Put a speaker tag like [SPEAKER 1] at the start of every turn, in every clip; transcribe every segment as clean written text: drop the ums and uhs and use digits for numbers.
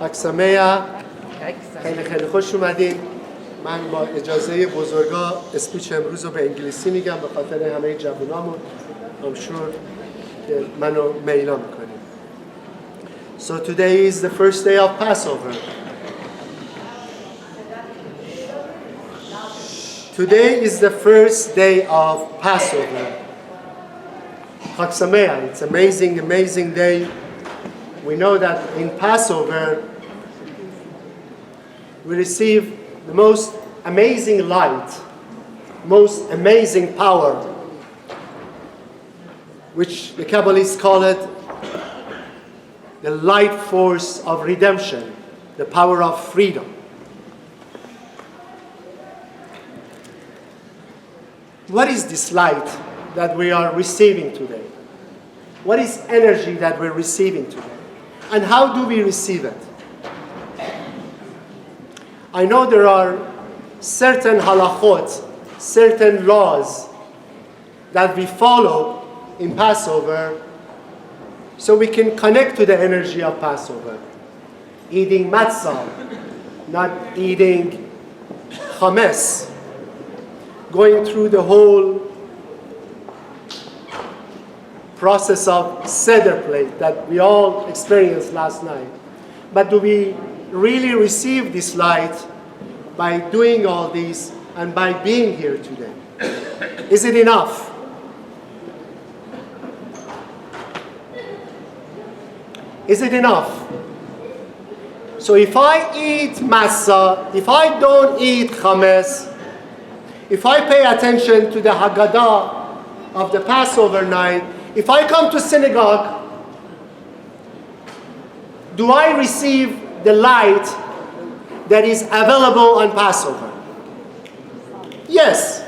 [SPEAKER 1] خاک سمیه. خیلی خیلی خوش اومدین. من با اجازه بزرگا اسپیچ امروز رو به انگلیسی میگم به خاطر همه جوانامون. I'm sure که منو میلا میکنیم. So today is the first day of Passover. Today is the first day of Passover. Chag Sameach. It's amazing, amazing day. We know that in Passover we receive the most amazing light, most amazing power, which the Kabbalists call it the light force of redemption, the power of freedom. What is this light that we are receiving today? What is energy that we're receiving today? And how do we receive it? I know there are certain halachot, certain laws that we follow in Passover so we can connect to the energy of Passover. Eating matzah, not eating chametz, going through the whole process of seder plate that we all experienced last night. But do we really receive this light by doing all this and by being here today? Is it enough? Is it enough? So if I eat matzah, if I don't eat chametz, if I pay attention to the Haggadah of the Passover night, if I come to synagogue, do I receive the light that is available on Passover? Yes.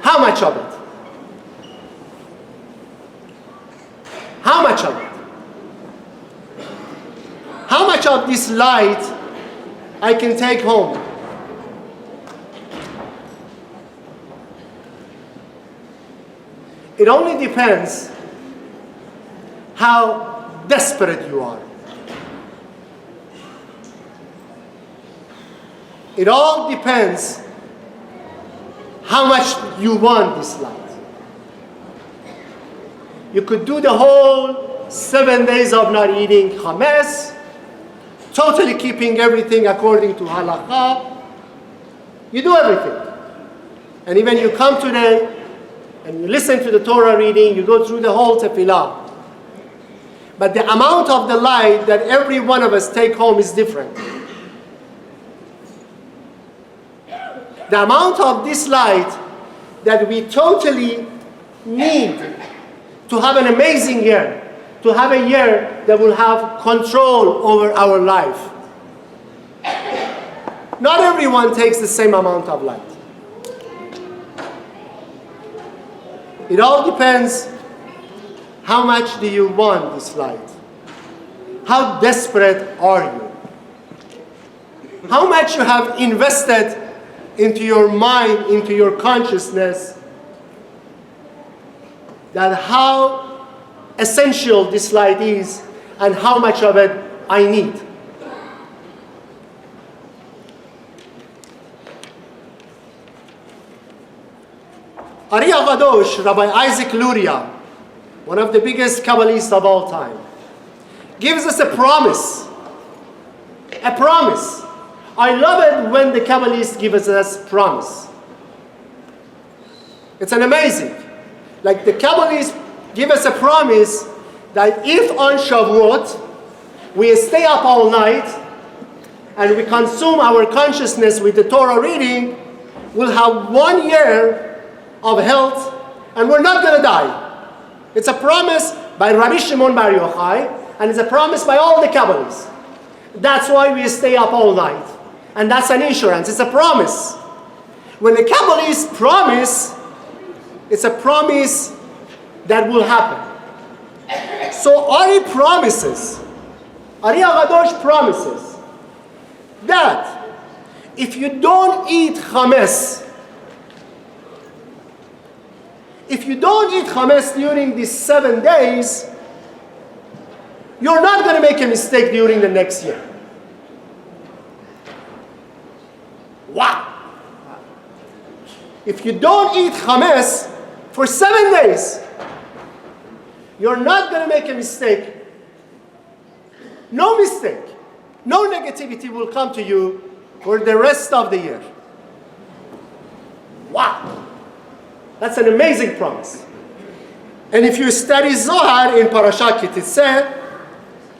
[SPEAKER 1] How much of it? How much of it? How much of this light I can take home? It only depends how desperate you are. It all depends how much you want this light. You could do the whole 7 days of not eating chametz, totally keeping everything according to halakha. You do everything. And even you come today and you listen to the Torah reading, you go through the whole tefillah. But the amount of the light that every one of us take home is different. The amount of this light that we totally need to have an amazing year, to have a year that will have control over our life. Not everyone takes the same amount of light. It all depends how much do you want this light? How desperate are you? How much you have invested into your mind, into your consciousness, that how essential this light is and how much of it I need. Ari Agadosh, Rabbi Isaac Luria, one of the biggest Kabbalists of all time, gives us a promise. A promise. I love it when the Kabbalists give us promise. It's an amazing. Like the Kabbalists give us a promise that if on Shavuot we stay up all night and we consume our consciousness with the Torah reading, we'll have 1 year of health and we're not going to die. It's a promise by Rabbi Shimon Bar Yochai and it's a promise by all the Kabbalists. That's why we stay up all night. And that's an insurance. It's a promise. When the Kabbalists promise, it's a promise that will happen. So Ari promises, Ari Agadosh promises that if you don't eat chametz, if you don't eat chametz during these 7 days, you're not going to make a mistake during the next year. if you don't eat chametz for 7 days, you're not going to make a mistake. No mistake. No negativity will come to you for the rest of the year. Wow. That's an amazing promise. And if you study Zohar in Parashat Kitizeh,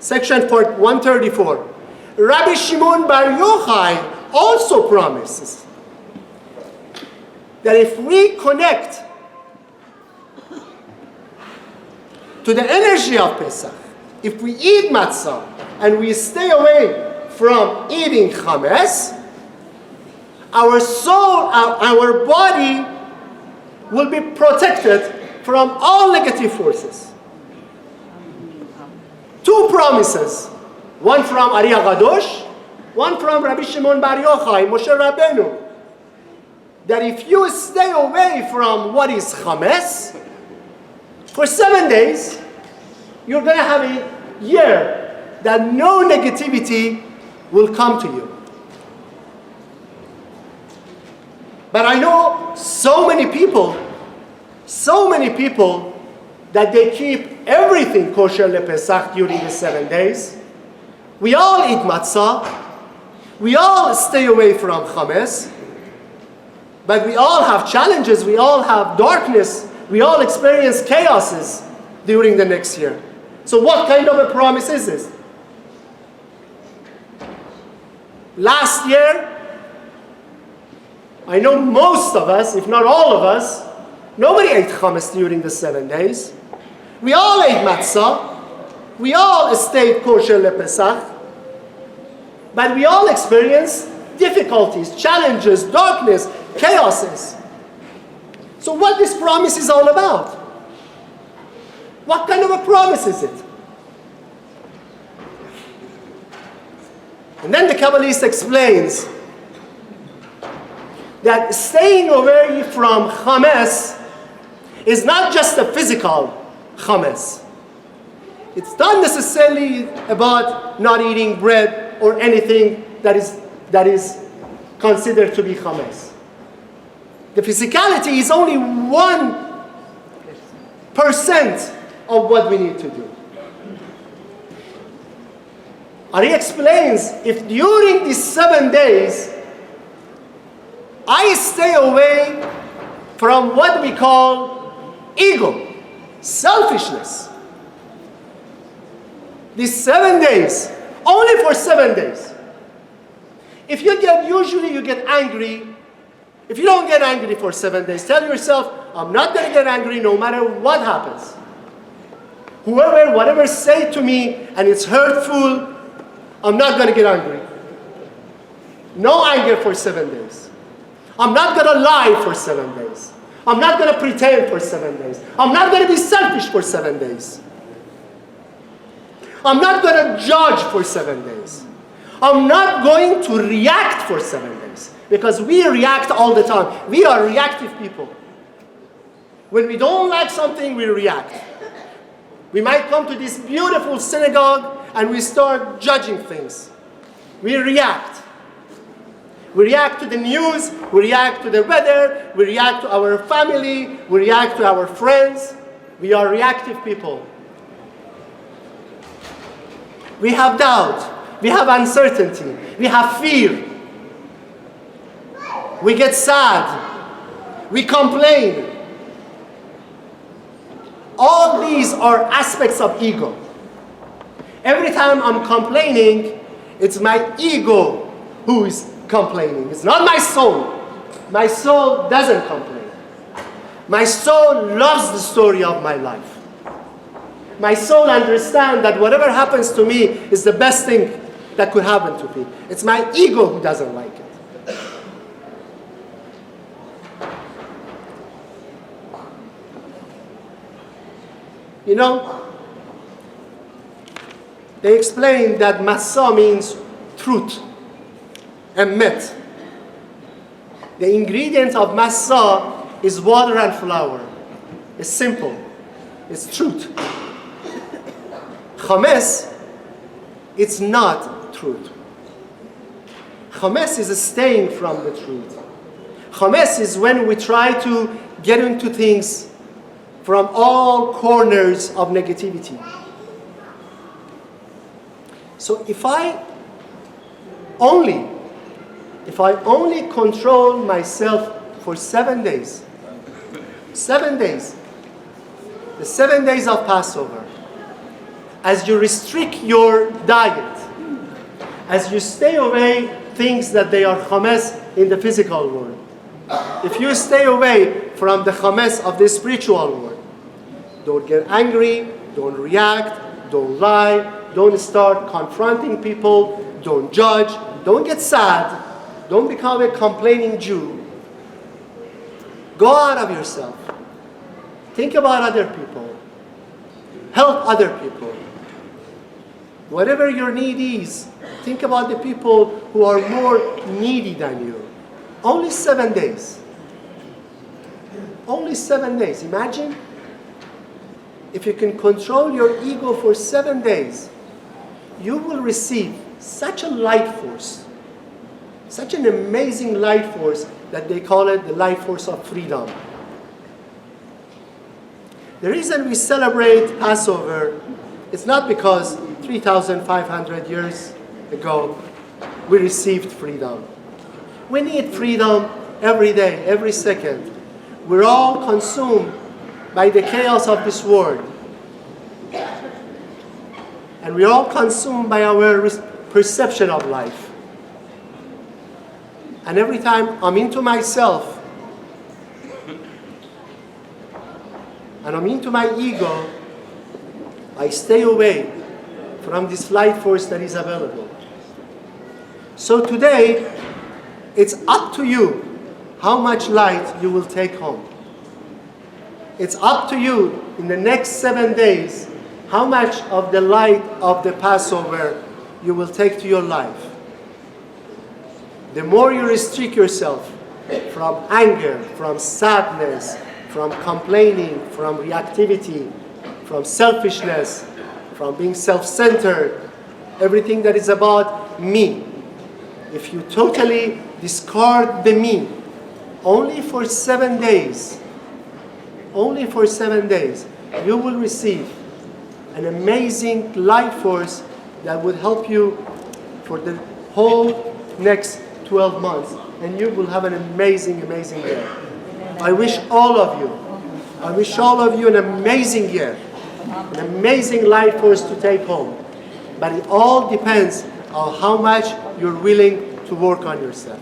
[SPEAKER 1] section 134, Rabbi Shimon Bar Yochai also promises that if we connect to the energy of Pesach, if we eat matzah and we stay away from eating chametz, our soul, our body will be protected from all negative forces. 2 promises, one from Ari HaGadosh, one from Rabbi Shimon Bar Yochai, Moshe Rabbeinu, that if you stay away from what is chametz for 7 days, you're going to have a year that no negativity will come to you. But I know so many people that they keep everything kosher lePesach during the 7 days. We all eat matzah. We all stay away from chametz. But we all have challenges. We all have darkness. We all experience chaoses during the next year. So what kind of a promise is this? Last year, I know most of us, if not all of us, nobody ate chametz during the 7 days. We all ate matzah. We all stayed kosher lePesach. But we all experienced difficulties, challenges, darkness, chaoses. So what this promise is all about? What kind of a promise is it? And then the Kabbalist explains that staying away from chametz is not just a physical chametz. It's not necessarily about not eating bread or anything that is considered to be chametz. The physicality is only 1% of what we need to do. Ari explains, if during these 7 days I stay away from what we call ego, selfishness, these 7 days, only for 7 days. If you get angry. If you don't get angry for 7 days, tell yourself, I'm not going to get angry no matter what happens. Whatever say to me and it's hurtful, I'm not going to get angry. No anger for 7 days. I'm not going to lie for 7 days. I'm not going to pretend for 7 days. I'm not going to be selfish for 7 days. I'm not going to judge for 7 days. I'm not going to react for 7 days. Because we react all the time. We are reactive people. When we don't like something, we react. We might come to this beautiful synagogue and we start judging things. We react. We react to the news, we react to the weather, we react to our family, we react to our friends. We are reactive people. We have doubt, we have uncertainty, we have fear. We get sad, we complain. All these are aspects of ego. Every time I'm complaining, it's my ego who is complaining. It's not my soul. My soul doesn't complain. My soul loves the story of my life. My soul understands that whatever happens to me is the best thing that could happen to me. It's my ego who doesn't like it. You know, they explain that Masa means truth, emet. The ingredient of Masa is water and flour. It's simple. It's truth. Chametz, it's not truth. Chametz is staying from the truth. Chametz is when we try to get into things from all corners of negativity. So if I only control myself for 7 days, 7 days, the 7 days of Passover, as you restrict your diet, as you stay away things that they are chametz in the physical world, if you stay away from the chametz of the spiritual world, don't get angry, don't react, don't lie, don't start confronting people, don't judge, don't get sad, don't become a complaining Jew. Go out of yourself. Think about other people. Help other people. Whatever your need is, think about the people who are more needy than you. Only 7 days. Only 7 days. Imagine if you can control your ego for 7 days, you will receive such a light force, such an amazing light force that they call it the light force of freedom. The reason we celebrate Passover is not because 3,500 years ago we received freedom. We need freedom every day, every second. We're all consumed by the chaos of this world. And we're all consumed by our perception of life. And every time I'm into myself, and I'm into my ego, I stay away from this light force that is available. So today, it's up to you how much light you will take home. It's up to you in the next 7 days how much of the light of the Passover you will take to your life. The more you restrict yourself from anger, from sadness, from complaining, from reactivity, from selfishness, from being self-centered, everything that is about me. If you totally discard the me, only for 7 days, only for 7 days, you will receive an amazing life force that would help you for the whole next 12 months. And you will have an amazing, amazing year. I wish all of you an amazing year, an amazing life force to take home. But it all depends on how much you're willing to work on yourself.